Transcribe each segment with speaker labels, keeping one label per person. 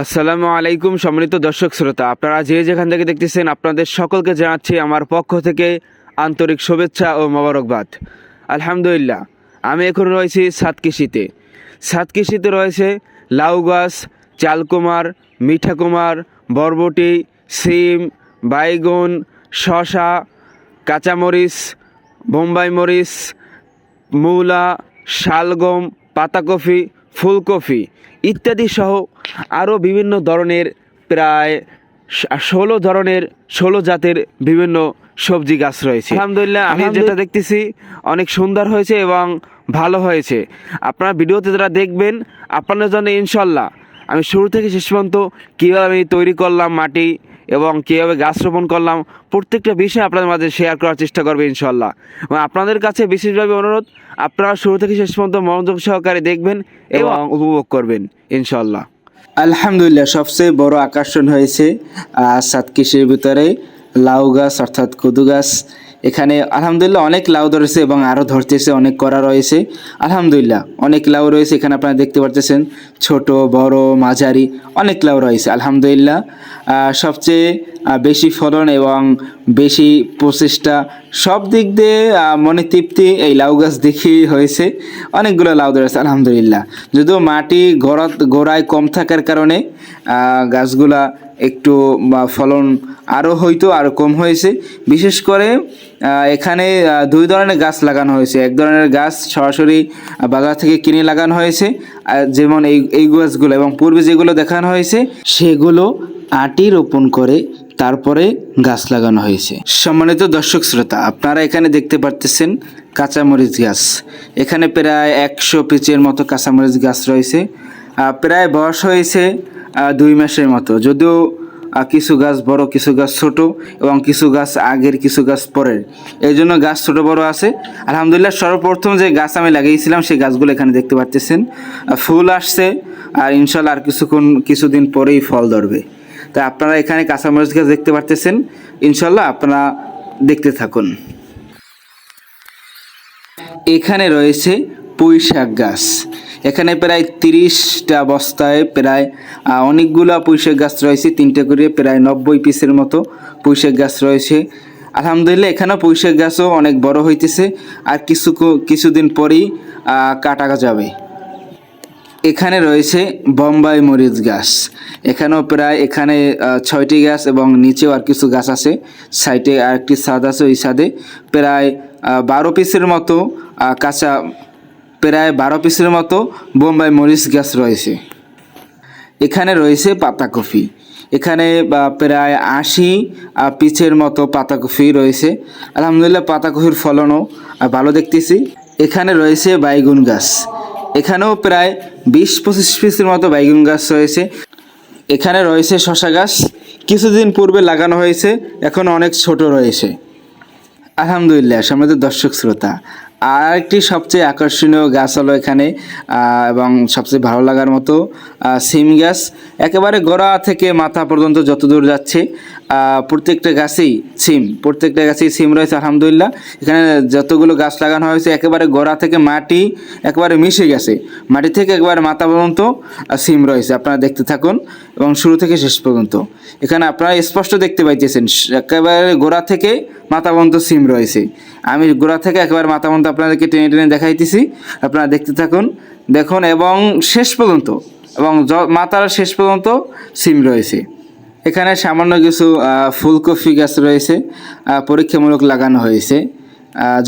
Speaker 1: আসসালামু আলাইকুম সম্মানিত দর্শক শ্রোতা, আপনারা যে যেখান থেকে দেখতেছেন আপনাদের সকলকে জানাচ্ছি আমার পক্ষ থেকে আন্তরিক শুভেচ্ছা ও মোবারকবাদ। আলহামদুলিল্লাহ, আমি এখন রয়েছি সাতকৃষিতে। সাতকৃষিতে রয়েছে লাউ গাছ, চালকুমার, মিঠাকুমার, বরবটি, সিম, বাইগন, শসা, কাঁচামরিচ, বোম্বাই মরিচ, মূলা, শালগম, পাতাকপি, ফুলকপি ইত্যাদি সহ আরও বিভিন্ন ধরনের প্রায় 16 জাতের বিভিন্ন সবজি গাছ রয়েছে। আলহামদুলিল্লাহ, আমি যেটা দেখতেছি অনেক সুন্দর হয়েছে এবং ভালো হয়েছে। আপনারা ভিডিওতে যারা দেখবেন আপনাদের জন্য ইনশাল্লাহ আমি শুরু থেকে শেষ পর্যন্ত কীভাবে আমি তৈরি করলাম মাটি এবং কীভাবে গাছ রোপণ করলাম প্রত্যেকটা বিষয় আপনাদের মাঝে শেয়ার করার চেষ্টা করবে ইনশাল্লাহ। এবং আপনাদের কাছে বিশেষভাবে অনুরোধ, আপনারা শুরু থেকে শেষ পর্যন্ত মনোযোগ সহকারে দেখবেন এবং উপভোগ করবেন ইনশাল্লাহ।
Speaker 2: আলহামদুলিল্লাহ, সবচেয়ে বড় আকর্ষণ হয়েছে সাতকৃষির ভিতরে লাউ গাছ অর্থাৎ কদু গাছ। এখানে আলহামদুলিল্লাহ অনেক লাউ ধরেছে এবং আরও ধরতেছে, অনেক করা রয়েছে। আলহামদুলিল্লাহ অনেক লাউ রয়েছে এখানে, আপনারা দেখতে পাচ্ছেন ছোট বড় মাঝারি অনেক লাউ রয়েছে। আলহামদুলিল্লাহ সবচেয়ে বেশি ফলন এবং বেশি প্রচেষ্টা সব দিক দিয়ে মনে তৃপ্তি এই লাউ গাছ দেখেই হয়েছে। অনেকগুলো লাউ ধরেছে আলহামদুলিল্লাহ, যদিও মাটি গোড়ায় কম থাকার কারণে গাছগুলা একটু ফলন আরও হয়তো আরও কম হয়েছে। বিশেষ করে এখানে দুই ধরনের গাছ লাগানো হয়েছে। এক ধরনের গাছ সরাসরি বাজার থেকে কিনে লাগানো হয়েছে, যেমন এই গাছগুলো, এবং পূর্বে যেগুলো দেখানো হয়েছে সেগুলো আটি রোপণ করে তারপরে গাছ লাগানো হয়েছে। সম্মানিত দর্শক শ্রোতা, আপনারা এখানে দেখতে পারতেছেন কাঁচামরিচ গাছ। এখানে প্রায় 100 পিচের মতো কাঁচামরিচ গাছ রয়েছে। প্রায় বয়স হয়েছে 2 মাসের মতো, যদিও কিছু গাছ বড়, কিছু গাছ ছোট এবং কিছু গাছ আগের, কিছু গাছ পরের, এই জন্য গাছ ছোট বড় আছে। আলহামদুলিল্লাহ সর্বপ্রথম যে গাছ আমি লাগিয়েছিলাম সেই গাছগুলো এখানে দেখতে পাচ্ছেন ফুল আসছে, আর ইনশাল্লাহ আর কিছুদিন পরেই ফল ধরবে। তাই আপনারা এখানে কাঁচামরিচ গাছ দেখতে পাচ্ছেন, ইনশাল্লাহ আপনারা দেখতে থাকুন। এখানে রয়েছে পুঁই শাক গাছ। এখানে প্রায় 30টা বস্তায় প্রায় অনেকগুলো পুঁই শাক গাছ রয়েছে, 3টে করে প্রায় 90 পিসের মতো পুঁই শাক গাছ রয়েছে। আলহামদুলিল্লাহ এখানেও পুঁই শাক গাছও অনেক বড় হইতেছে, আর কিছুদিন পরেই কাটা যাবে। এখানে রয়েছে বোম্বাই মরিচ গাছ। এখানেও প্রায় 6টি গাছ এবং নিচেও আর কিছু গাছ আছে, সাইডে আর একটি ছাদ আছে, ওই ছাদে প্রায় 12 পিসের মতো প্রায় 12 পিসের মতো বোম্বাই মরিচ গাছ রয়েছে। এখানে রয়েছে পাতাকপি। এখানে প্রায় 80 পিচের মতো পাতাকপি রয়েছে। আলহামদুলিল্লাহ পাতাকপির ফলনও ভালো দেখতেছি। এখানে রয়েছে বাইগুন গাছ। এখানেও প্রায় 20-25 পিসের মতো বাইগুন গাছ রয়েছে। এখানে রয়েছে শসা গাছ, কিছুদিন পূর্বে লাগানো হয়েছে, এখন অনেক ছোট রয়েছে। আলহামদুলিল্লাহ সম্মানিত দর্শক শ্রোতা, আর একটি সবচেয়ে আকর্ষণীয় গাছ হলো এখানে এবং সবচেয়ে ভালো লাগার মতো সিম গাছ। একেবারে গোড়া থেকে মাথা পর্যন্ত যতদূর যাচ্ছে প্রত্যেকটা গাছেই সিম রয়েছে। আলহামদুলিল্লাহ এখানে যতগুলো গাছ লাগানো হয়েছে একেবারে গোড়া থেকে মাটি একেবারে মিশে গেছে, মাটি থেকে একেবারে মাথা পর্যন্ত সিম রয়েছে। আপনারা দেখতে থাকুন এবং শুরু থেকে শেষ পর্যন্ত এখানে আপনারা স্পষ্ট দেখতে পাইতেছেন একেবারে গোড়া থেকে মাথা পর্যন্ত সিম রয়েছে। আমি গোড়া থেকে একেবারে মাথা পর্যন্ত আপনাদেরকে টেনে টেনে দেখাইতেছি, আপনারা দেখতে থাকুন, দেখুন, এবং শেষ পর্যন্ত এবং মাথার শেষ পর্যন্ত সিম রয়েছে। এখানে সামান্য কিছু ফুলকপি গাছ রয়েছে, পরীক্ষামূলক লাগানো হয়েছে।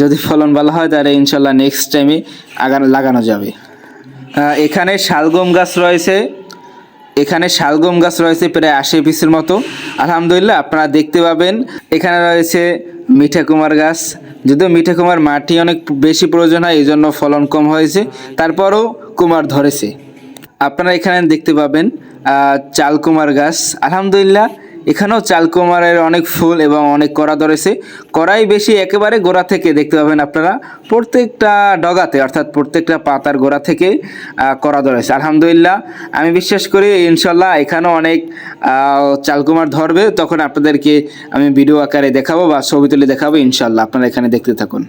Speaker 2: যদি ফলন ভালো হয় তাহলে ইনশাল্লাহ নেক্সট টাইমে লাগানো যাবে। এখানে শালগম গাছ রয়েছে প্রায় 80 পিসের মতো। আলহামদুলিল্লাহ আপনারা দেখতে পাবেন। এখানে রয়েছে মিঠাকুমার গাছ, যদিও মিঠাকুমার মাটি অনেক বেশি প্রয়োজন হয়, এই জন্য ফলন কম হয়েছে, তারপরও কুমার ধরেছে। আপনারা এখানে দেখতে পাবেন চালকুমার গাছ। আলহামদুলিল্লাহ এখানেও চালকুমারের অনেক ফুল এবং অনেক কড়া ধরেছে, কড়াই বেশি একেবারে গোড়া থেকে দেখতে পাবেন আপনারা, প্রত্যেকটা ডগাতে অর্থাৎ প্রত্যেকটা পাতার গোড়া থেকে কড়া ধরেছে। আলহামদুলিল্লাহ আমি বিশ্বাস করি ইনশাল্লাহ এখানেও অনেক চালকুমার ধরবে, তখন আপনাদেরকে আমি ভিডিও আকারে দেখাবো বা ছবি তুলে দেখাবো ইনশাল্লাহ। আপনারা এখানে দেখতে থাকুন।